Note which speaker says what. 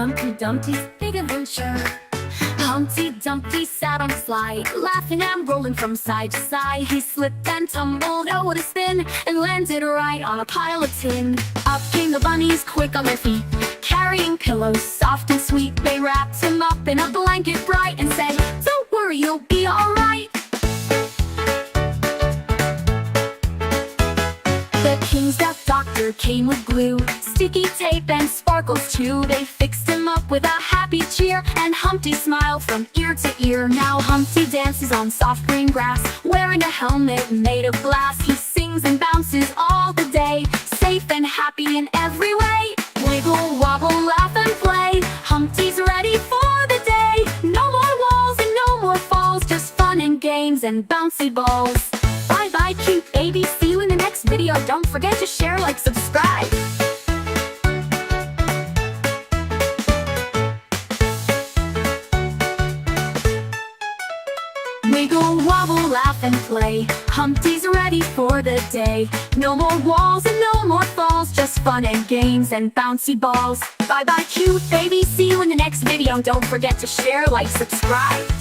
Speaker 1: Humpty Dumpty's big adventure. Humpty Dumpty sat on a slide, laughing and rolling from side to side. He slipped and tumbled, oh what a spin, and landed right on a pile of tin. Up came the bunnies quick on their feet, carrying pillows soft and sweet. They wrapped him up in a blanket bright and said, "Don't worry, you'll be alright." The king's deaf doctor came with glue, sticky tape and sparkles too. They fixed him up with a happy cheer, and Humpty smiled from ear to ear. Now Humpty dances on soft green grass, wearing a helmet made of glass. He sings and bounces all the day, safe and happy in every way. Wiggle, wobble, laugh and play, Humpty's ready for the day. No more walls and no more falls, just fun and games and bouncy balls. Bye bye cute baby, see you in the next video. Don't forget to share, like, subscribe. Wiggle, wobble, laugh and play, Humpty's ready for the day. No more walls and no more falls, just fun and games and bouncy balls. Bye bye cute baby, see you in the next video. Don't forget to share, like, subscribe.